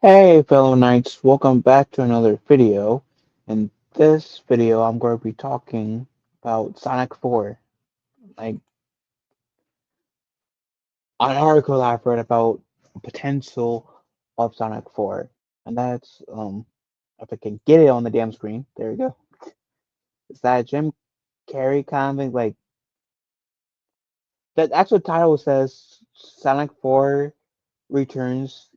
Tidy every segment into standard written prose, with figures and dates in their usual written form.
Hey fellow knights, welcome back to another video. In this video I'm going to be talking about Sonic 4, like an article I've read about potential of Sonic 4. And that's if I can get it on the damn screen, there we go. Is that Jim Carrey kind of like the actual title says Sonic 4 returns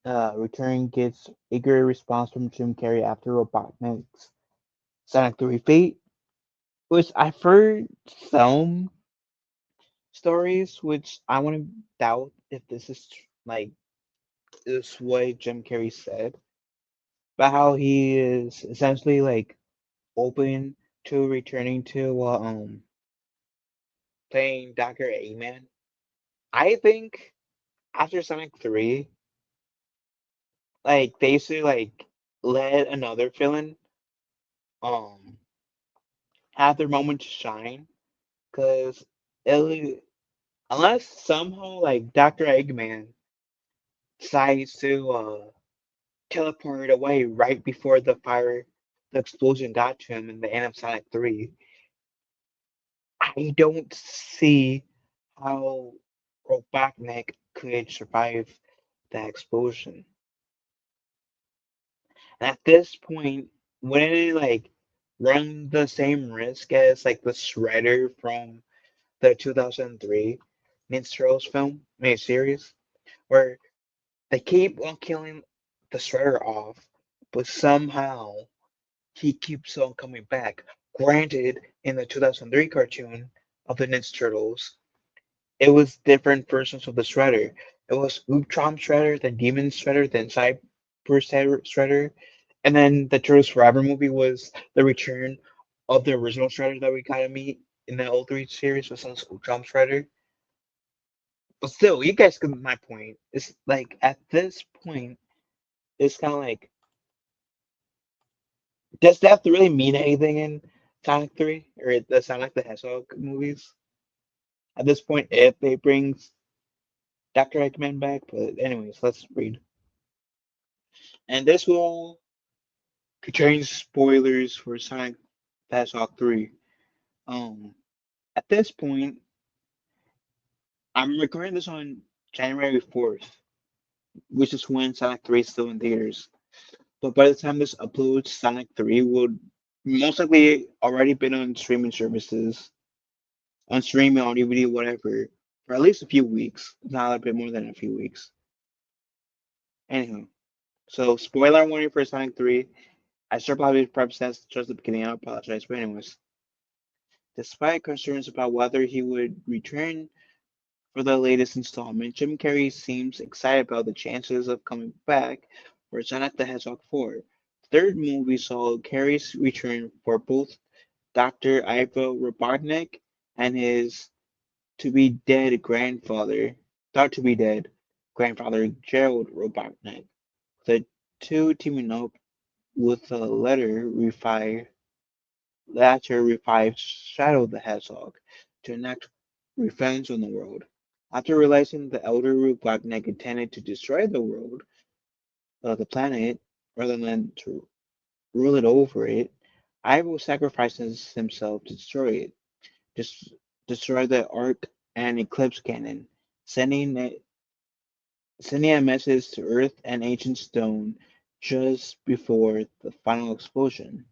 return gets eager response from Jim Carrey after Robotnik's Sonic 3 fate. Which I've heard some stories, which I want to doubt if this is like this what Jim Carrey said, about how he is essentially like open to returning to playing Dr. Eggman. I think after Sonic 3, like they should like let another villain um have their moment to shine, because unless somehow like Dr. Eggman decides to teleported away right before the explosion got to him in the end of Sonic 3. I don't see how Robotnik could survive that explosion. And at this point, wouldn't it like run the same risk as like the Shredder from the 2003 Ninja Turtles film, series, where they keep on killing the Shredder off, but somehow he keeps on coming back. Granted, in the 2003 cartoon of the Ninja Turtles, it was different versions of the Shredder. It was Ultron Shredder, then Demon Shredder, then Cyber Shredder, and then the Turtles Forever movie was the return of the original Shredder that we got to meet in the old 3 series, was Ultron Shredder. But still, you guys get my point. It's like at this point, it's kind of like, does that really mean anything in Sonic 3 or the Sonic the Hedgehog movies at this point if they bring Dr. Eggman back? But anyways, let's read. And this will contain spoilers for Sonic the Hedgehog 3. Um, at this point, I'm recording this on January 4th, which is when Sonic 3 is still in theaters. But by the time this uploads, Sonic 3 will most likely already been on streaming services, on streaming, on DVD, whatever, for at least a few weeks, not a bit more than a few weeks. Anyhow, so spoiler warning for Sonic 3. I should probably preface that just at the beginning. I apologize. But anyways, despite concerns about whether he would return for the latest installment, Jim Carrey seems excited about the chances of coming back for Sonic the Hedgehog 4. The third movie saw Carrey's return for both Dr. Ivo Robotnik and his to be dead grandfather, thought to be dead grandfather Gerald Robotnik. The two teaming up with a latter revived Shadow the Hedgehog to enact revenge on the world. After realizing the elder Robotnik intended to destroy the world, the planet, rather than to rule it over it, Ivo sacrifices himself to destroy it, just destroy the Arc and Eclipse cannon, sending it sending a message to Earth and Ancient Stone just before the final explosion.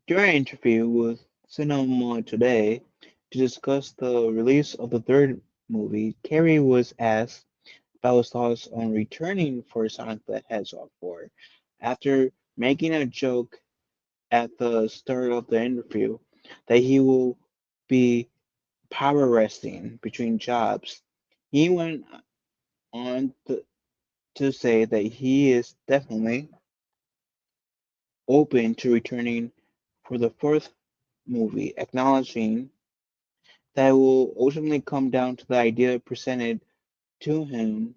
During an interview with Cinema Today to discuss the release of the third movie, Carey was asked about his thoughts on returning for Sonic the Hedgehog 4. After making a joke at the start of the interview that he will be power wrestling between jobs, he went on to say that he is definitely open to returning for the fourth movie, acknowledging that it will ultimately come down to the idea presented to him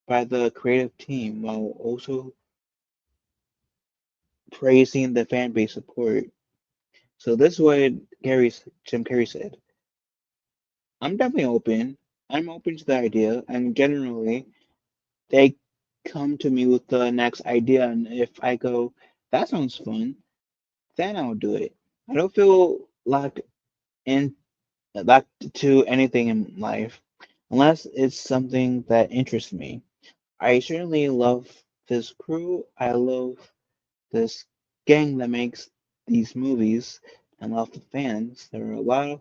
by the creative team, while also praising the fan base support. So this is what Jim Carrey said. I'm definitely open. I'm open to the idea, and generally, they come to me with the next idea, and if I go, that sounds fun, then I'll do it. I don't feel in locked to anything in life unless it's something that interests me. I certainly love this crew. I love this gang that makes these movies and love the fans. There are a lot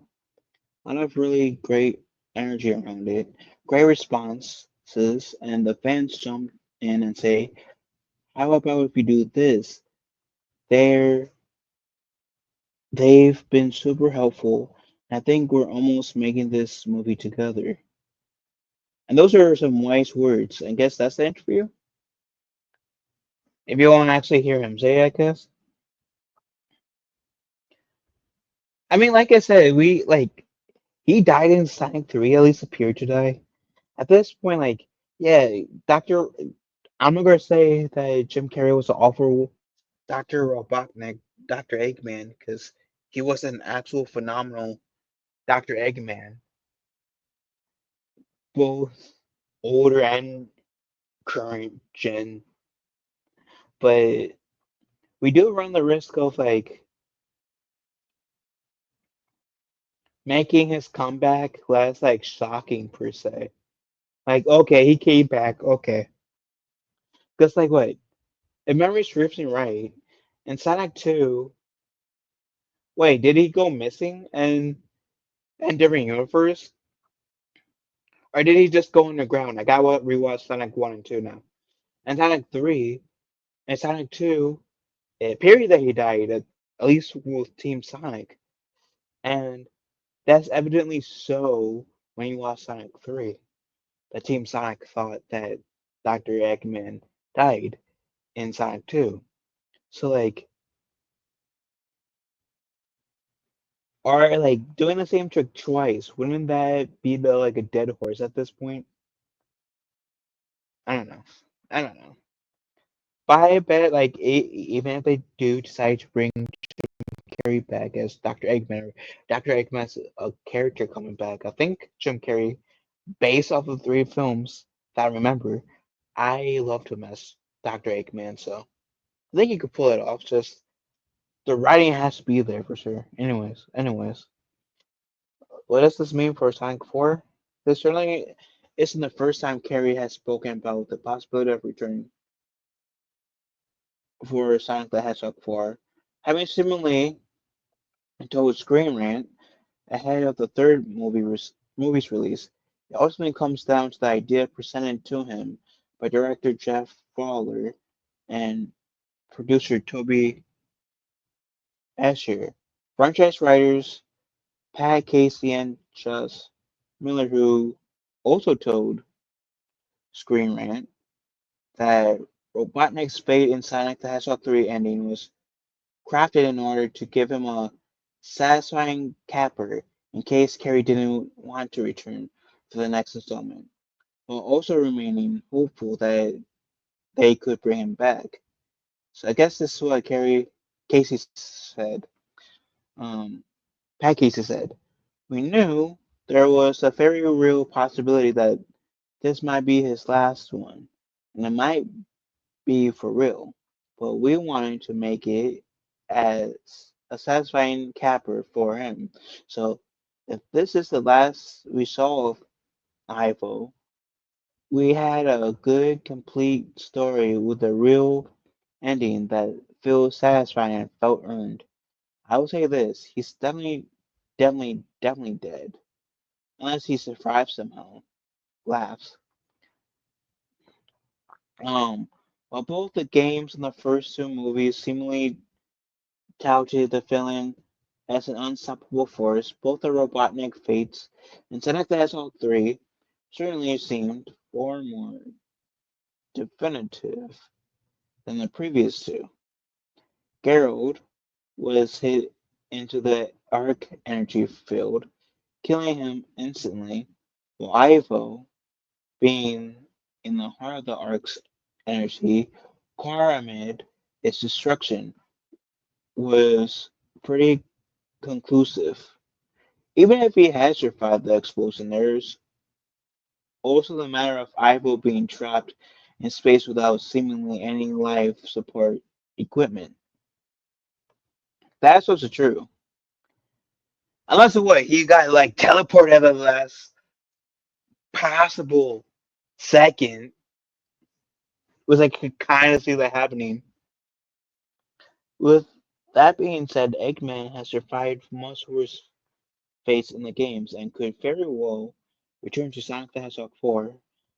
of really great energy around it, great responses, and the fans jump in and say, "How about if we do this?" They're they've been super helpful. I think we're almost making this movie together. And those are some wise words. I guess that's the interview. If you want to actually hear him say, I guess. I mean, like I said, he died in Sonic 3, at least appeared to die. At this point, yeah, Doctor. I'm not gonna say that Jim Carrey was an awful Doctor Robotnik, Doctor Eggman, because he was an actual phenomenal Doctor Eggman, both older and current gen. But we do run the risk of making his comeback less shocking per se. Like, okay, he came back, okay. Because what? If memory serves me right, in Sonic 2, wait, did he go missing and different universe? Or did he just go underground? Like I want rewatch Sonic 1 and 2 now. And Sonic 3 and Sonic 2, it appeared that he died, at least with Team Sonic. And that's evidently so when you watch Sonic 3. The Team Sonic thought that Dr. Eggman died in Sonic 2. So or doing the same trick twice, wouldn't that be the a dead horse at this point? I don't know. I don't know. But I bet even if they do decide to bring Carrey back as Dr. Eggman, or Dr. Eggman's a character coming back, I think Jim Carrey, based off of the three films that I remember, I loved him as Dr. Eggman, so I think you could pull it off. Just the writing has to be there for sure. Anyways, what does this mean for Sonic 4? This certainly isn't the first time Carrey has spoken about the possibility of returning for Sonic the Hedgehog 4, having seemingly told Screen Rant ahead of the third movie's release. It ultimately comes down to the idea presented to him by director Jeff Fowler and producer Toby Asher. Franchise writers Pat Casey and Chas Miller, who also told Screen Rant that Robotnik's fate in Sonic the Hedgehog 3 ending was crafted in order to give him a satisfying capper in case Carrie didn't want to return for the next installment, while also remaining hopeful that they could bring him back. So I guess this is what Carrie Casey said. Um, Pat Casey said, "We knew there was a very real possibility that this might be his last one, and it might be for real, but we wanted to make it as a satisfying capper for him. So if this is the last we saw of Ivo, we had a good, complete story with a real ending that feels satisfying and felt earned. I will say this, he's definitely dead. Unless he survives somehow. Laughs. Um, while both the games and the first two movies seemingly touted the villain as an unstoppable force, both the Robotnik fates and Sonic the Hedgehog 3 certainly seemed far more definitive than the previous two. Geralt was hit into the arc energy field, killing him instantly, while Ivo, being in the heart of the arc's energy, car amid its destruction, was pretty conclusive. Even if he had survived the explosion, there's also the matter of Ivo being trapped in space without seemingly any life support equipment. That's also true. Unless what he got like teleported at the last possible second, was I could kind of see that happening. With that being said, Eggman has survived most worst fates in the games and could very well return to Sonic the Hedgehog 4.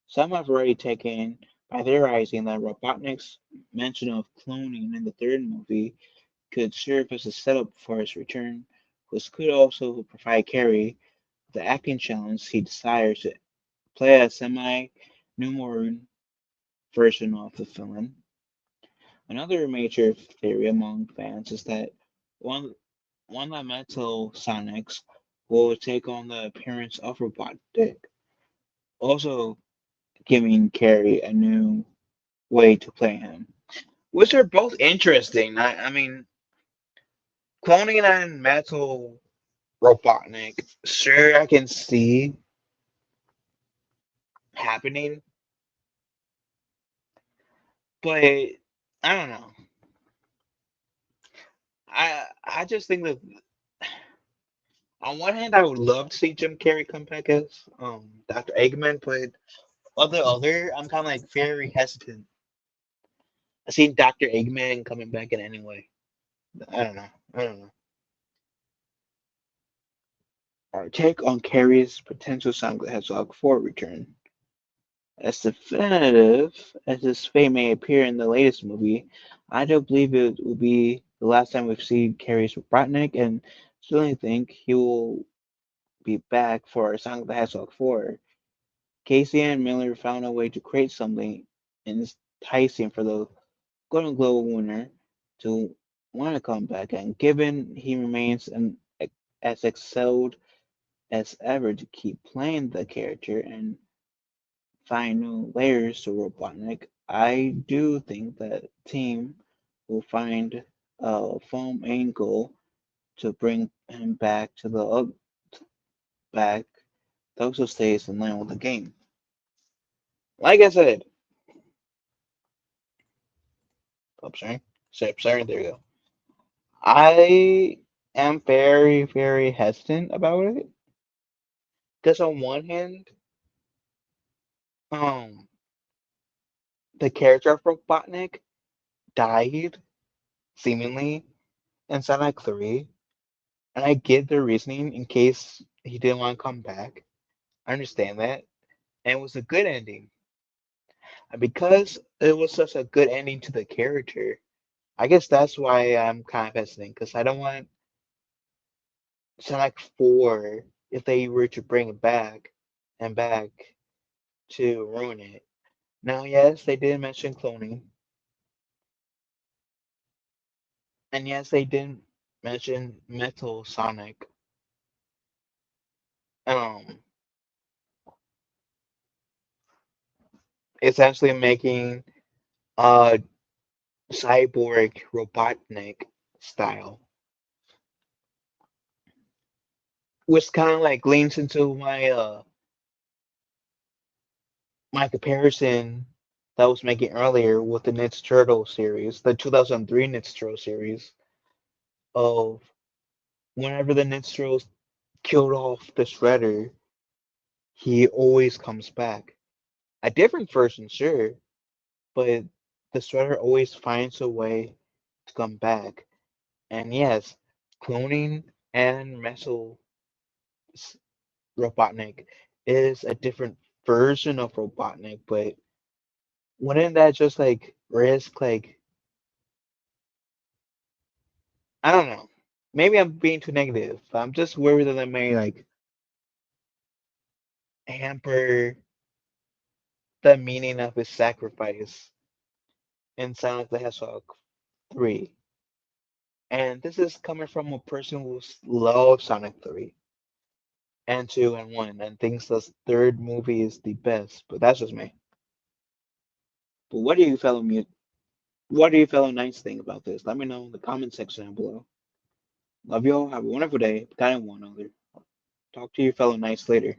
Some have already taken by theorizing that Robotnik's mention of cloning in the third movie could serve as a setup for his return, which could also provide Carrey the acting challenge he desires to play a semi-numerous version of the villain. Another major theory among fans is that one one that Metal Sonics will take on the appearance of Robotnik, also giving Carrey a new way to play him. Which are both interesting. I mean, cloning and Metal Robotnik, sure, I can see happening, but I don't know. I just think that on one hand, I would love to see Jim Carrey come back as Dr. Eggman, but on the other, I'm kind of like very hesitant. I seen Dr. Eggman coming back in any way. I don't know. I don't know. Our take on Carrey's potential Sonic the Hedgehog 4 return. As definitive as his fate may appear in the latest movie, I don't believe it will be the last time we've seen Carrey's Robotnik, and certainly think he will be back for Sonic the Hedgehog 4. Casey and Miller found a way to create something enticing for the Golden Globe winner to want to come back, and given he remains as excelled as ever to keep playing the character and find new layers to Robotnik, I do think that team will find a foam angle to bring him back to the back that also stays in line with the game. Like I said, oh, sorry, there you go. I am very, very hesitant about it because on one hand, um, the character of Robotnik died seemingly in Sonic 3, and I get the reasoning in case he didn't want to come back. I understand that, and it was a good ending. And because it was such a good ending to the character, I guess that's why I'm kind of hesitant because I don't want Sonic 4 if they were to bring it back and back to ruin it. Now, yes, they did mention cloning, and yes, they did mention Metal Sonic, um, essentially making a cyborg Robotnik style, which kind of like leans into my comparison that I was making earlier with the Ninja Turtle series, the 2003 Ninja Turtle series, of whenever the Ninja Turtles killed off the Shredder, he always comes back. A different version, sure, but the Shredder always finds a way to come back. And yes, cloning and Metal Robotnik is a different version of Robotnik, but wouldn't that just like risk like I don't know. Maybe I'm being too negative. I'm just worried that I may like hamper the meaning of his sacrifice in Sonic the Hedgehog 3. And this is coming from a person who loves Sonic 3 and 2 and 1 and thinks the third movie is the best. But that's just me. But what do you fellow knights think about this? Let me know in the comment section down below. Love y'all. Have a wonderful day. Kind of one other. Talk to you fellow knights later.